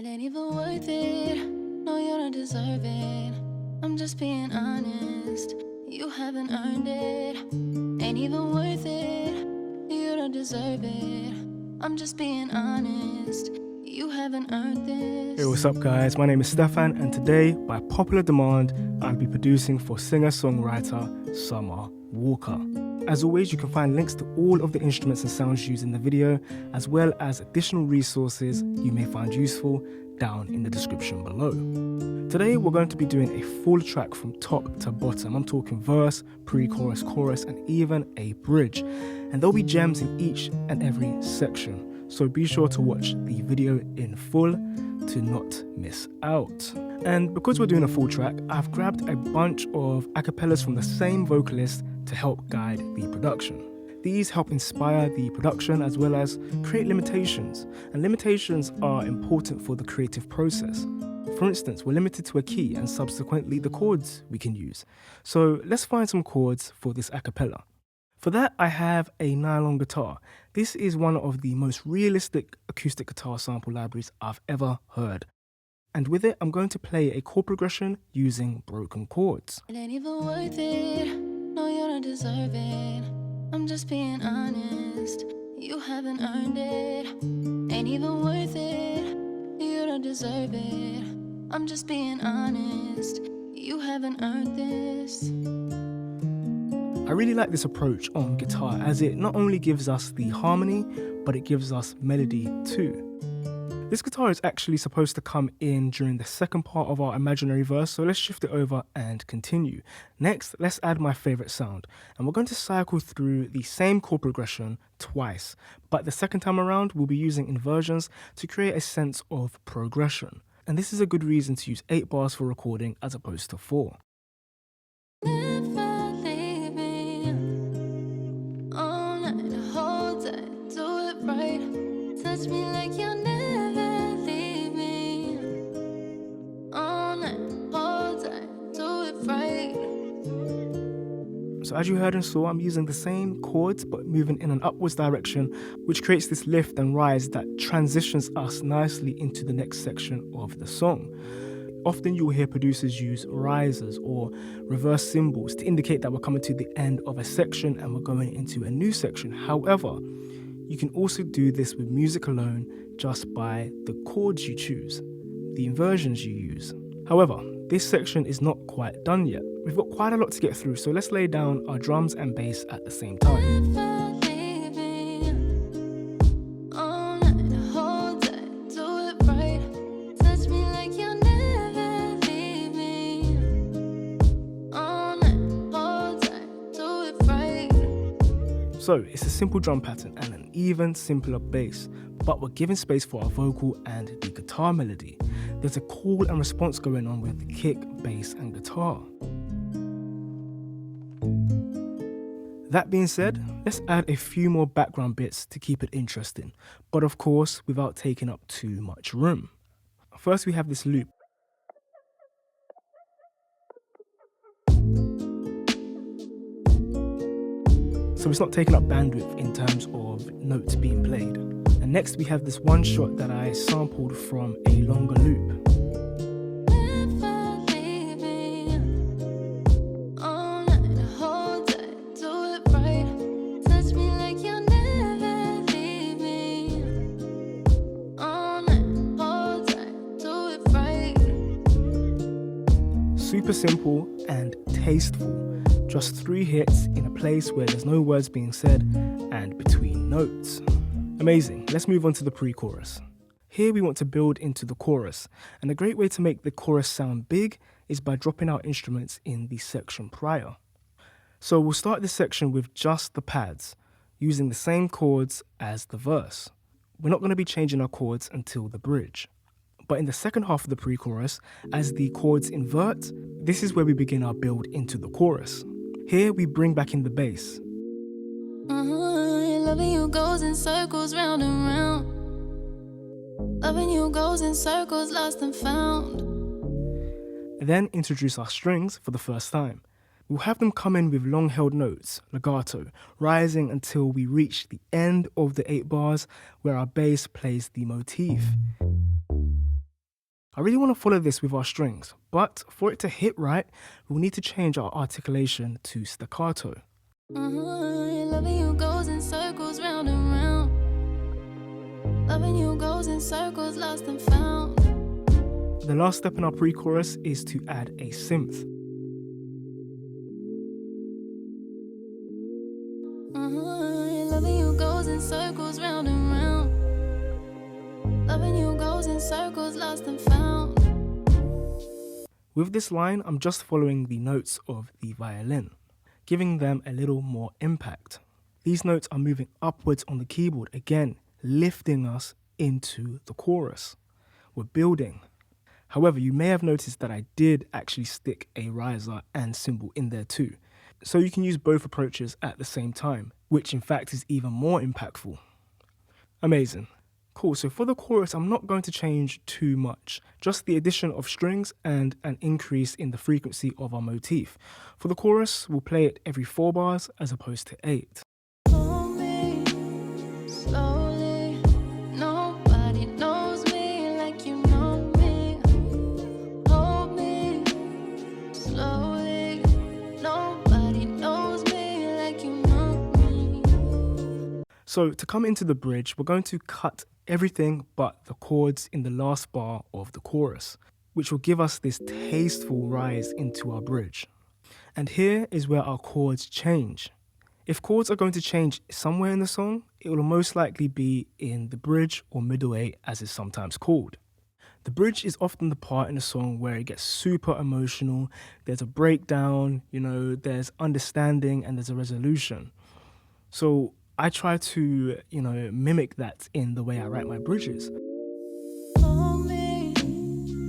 It ain't even worth it. No, you don't deserve it. I'm just being honest. You haven't earned it. Ain't even worth it. You don't deserve it. I'm just being honest. You haven't earned this. Hey, what's up guys? My name is Stefan and today, by popular demand, I'll be producing for singer-songwriter Summer Walker. As always, you can find links to all of the instruments and sounds used in the video, as well as additional resources you may find useful down in the description below. Today we're going to be doing a full track from top to bottom. I'm talking verse, pre-chorus, chorus, and even a bridge. And there'll be gems in each and every section. So be sure to watch the video in full to not miss out. And because we're doing a full track, I've grabbed a bunch of acapellas from the same vocalist to help guide the production. These help inspire the production as well as create limitations. And limitations are important for the creative process. For instance, we're limited to a key and subsequently the chords we can use. So let's find some chords for this acapella. For that, I have a nylon guitar. This is one of the most realistic acoustic guitar sample libraries I've ever heard. And with it, I'm going to play a chord progression using broken chords. It ain't even worth it. No, you don't deserve it. I'm just being honest. You haven't earned it. Ain't even worth it. You don't deserve it. I'm just being honest. You haven't earned this. I really like this approach on guitar as it not only gives us the harmony, but it gives us melody too. This guitar is actually supposed to come in during the second part of our imaginary verse, so let's shift it over and continue. Next, let's add my favorite sound, and we're going to cycle through the same chord progression twice, but the second time around we'll be using inversions to create a sense of progression. And this is a good reason to use 8 bars for recording as opposed to 4. Never leave me. All night, hold tight, do it right. Touch me like you'll never leave me. All night, hold tight, do it right. So as you heard and saw, I'm using the same chords but moving in an upwards direction, which creates this lift and rise that transitions us nicely into the next section of the song. Often you will hear producers use risers or reverse cymbals to indicate that we're coming to the end of a section and we're going into a new section. However, you can also do this with music alone just by the chords you choose, the inversions you use. However, this section is not quite done yet. We've got quite a lot to get through, so let's lay down our drums and bass at the same time. Never leave me. All night, hold tight, do it right. Touch me like you'll never leave me. All night, hold tight, do it right. So it's a simple drum pattern and an even simpler bass, but we're giving space for our vocal and the guitar melody. There's a call and response going on with the kick, bass and guitar. That being said, let's add a few more background bits to keep it interesting, but of course without taking up too much room. First we have this loop. So it's not taking up bandwidth in terms of notes being played. And next we have this one shot that I sampled from a longer loop. Never leave me. All night, hold tight, do it right. Touch me like you'll never leave me. All night, hold tight, do it right. Super simple and tasteful. Just 3 hits in a place where there's no words being said and between notes. Amazing. Let's move on to the pre-chorus. Here we want to build into the chorus, and a great way to make the chorus sound big is by dropping our instruments in the section prior. So we'll start this section with just the pads, using the same chords as the verse. We're not going to be changing our chords until the bridge. But in the second half of the pre-chorus, as the chords invert, this is where we begin our build into the chorus. Here we bring back in the bass. Loving you goes in circles round and round. Loving you goes in circles lost and found. Then introduce our strings for the first time. We'll have them come in with long held notes, legato, rising until we reach the end of the 8 bars where our bass plays the motif. I really want to follow this with our strings, but for it to hit right, we'll need to change our articulation to staccato. Loving you goes in circles round and round. Loving you goes in circles, lost and found. The last step in our pre-chorus is to add a synth. Loving you goes in circles round and round. Loving you goes in circles, lost and found. With this line, I'm just following the notes of the violin, giving them a little more impact. These notes are moving upwards on the keyboard, again, lifting us into the chorus. We're building. However, you may have noticed that I did actually stick a riser and cymbal in there too. So you can use both approaches at the same time, which in fact is even more impactful. Amazing. Cool, so for the chorus, I'm not going to change too much, just the addition of strings and an increase in the frequency of our motif. For the chorus, we'll play it every 4 bars as opposed to 8. Hold me slowly. Nobody knows me like you know me. Hold me slowly. Nobody knows me like you know me. So to come into the bridge, we're going to cut everything but the chords in the last bar of the chorus, which will give us this tasteful rise into our bridge. And here is where our chords change. If chords are going to change somewhere in the song, it will most likely be in the bridge or middle 8 as it's sometimes called. The bridge is often the part in a song where it gets super emotional, there's a breakdown, there's understanding and there's a resolution. So I try to, mimic that in the way I write my bridges. Hold me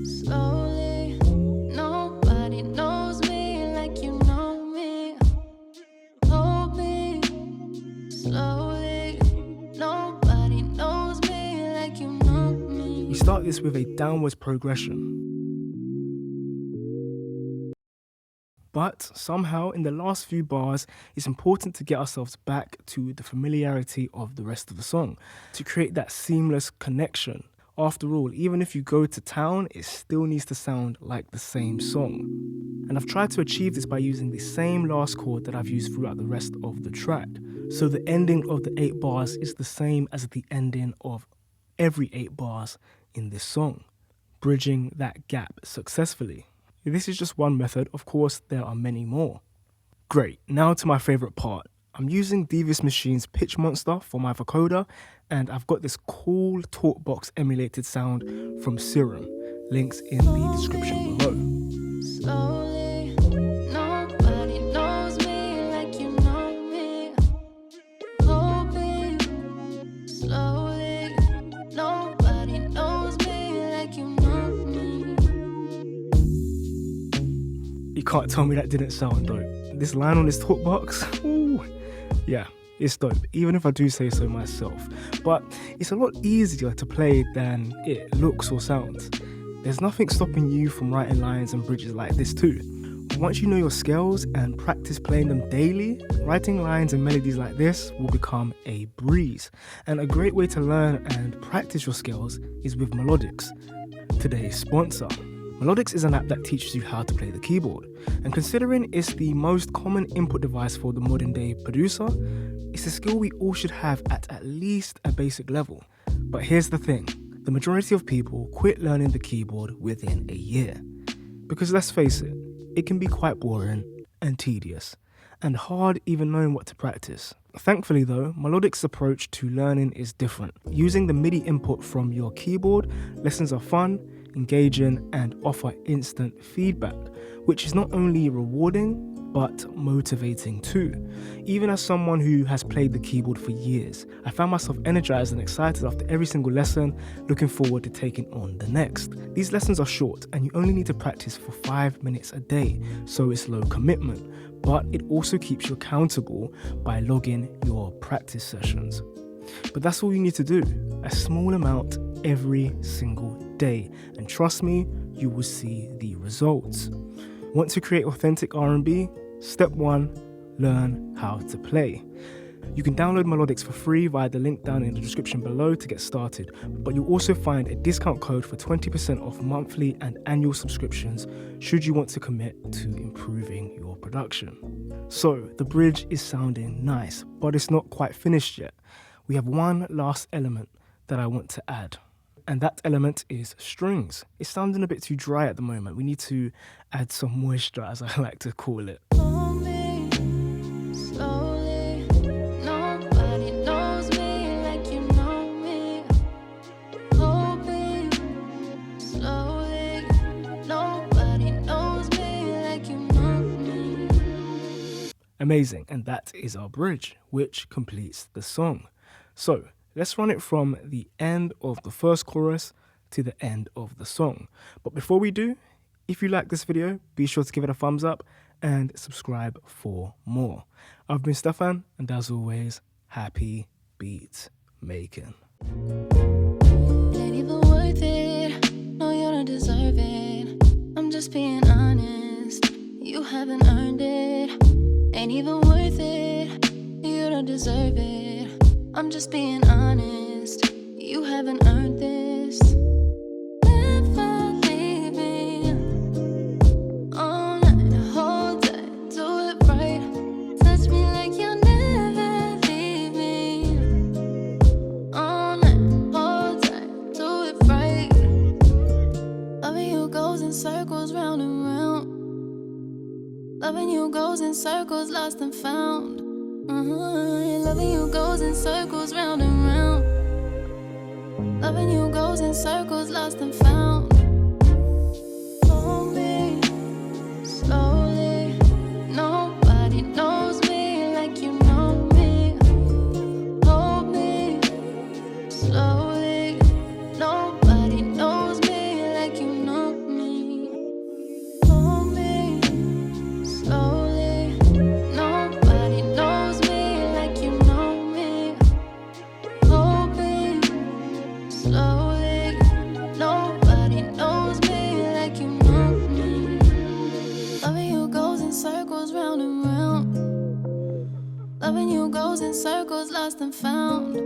slowly. Nobody knows me like you know me. Hold me slowly. Nobody knows me like you know me. We start this with a downwards progression. But somehow in the last few bars, it's important to get ourselves back to the familiarity of the rest of the song to create that seamless connection. After all, even if you go to town, it still needs to sound like the same song. And I've tried to achieve this by using the same last chord that I've used throughout the rest of the track. So the ending of the 8 bars is the same as the ending of every 8 bars in this song, bridging that gap successfully. This is just one method, of course there are many more. Great, now to my favourite part. I'm using Devious Machine's Pitch Monster for my vocoder, and I've got this cool Talkbox emulated sound from Serum. Links in the description below. Slowly. Nobody knows me like you know me. Hold me slowly. Nobody knows me like you know me. You can't tell me that didn't sound dope. This line on this Talkbox, ooh, yeah, it's dope, even if I do say so myself. But it's a lot easier to play than it looks or sounds. There's nothing stopping you from writing lines and bridges like this too. Once you know your scales and practice playing them daily, writing lines and melodies like this will become a breeze. And a great way to learn and practice your skills is with Melodics, today's sponsor. Melodics is an app that teaches you how to play the keyboard, and considering it's the most common input device for the modern day producer, it's a skill we all should have at least a basic level. But here's the thing, the majority of people quit learning the keyboard within a year. Because let's face it, it can be quite boring and tedious, and hard even knowing what to practice. Thankfully though, Melodics' approach to learning is different. Using the MIDI input from your keyboard, lessons are fun, engaging, and offer instant feedback, which is not only rewarding, but motivating too. Even as someone who has played the keyboard for years, I found myself energized and excited after every single lesson, looking forward to taking on the next. These lessons are short, and you only need to practice for 5 minutes a day, so it's low commitment, but it also keeps you accountable by logging your practice sessions. But that's all you need to do, a small amount every single day, and trust me, you will see the results. Want to create authentic R&B? Step 1, learn how to play. You can download Melodics for free via the link down in the description below to get started, but you'll also find a discount code for 20% off monthly and annual subscriptions should you want to commit to improving your production. So the bridge is sounding nice, but it's not quite finished yet. We have one last element that I want to add, and that element is strings. It's sounding a bit too dry at the moment. We need to add some moisture, as I like to call it. Hold me slowly. Nobody knows me like you know me. Hold me slowly. Nobody knows me like you know me. Amazing, and that is our bridge, which completes the song. So let's run it from the end of the first chorus to the end of the song. But before we do, if you like this video, be sure to give it a thumbs up and subscribe for more. I've been Stefan, and as always, happy beat making. It ain't even worth it. No, you don't deserve it. I'm just being honest. You haven't earned it. Ain't even worth it. You don't deserve it. I'm just being honest. You haven't earned this. Never leave me. All night, hold tight, do it right. Touch me like you'll never leave me. All night, hold tight, do it right. Loving you goes in circles round and round. Loving you goes in circles, lost and found. Loving you goes in circles round and round. Loving you goes in circles, lost and found. Hold me slowly. Nobody knows me like you know me. Hold me slowly. Nobody knows me like you know me. Hold me slowly. Nobody knows me like you know me. Hold me slowly. Nobody knows me like you know me. Loving you goes in circles round and round. Loving you goes in circles, lost and found.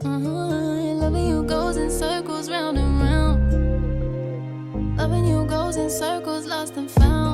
Loving you goes in circles round and round. Loving you goes in circles, lost and found.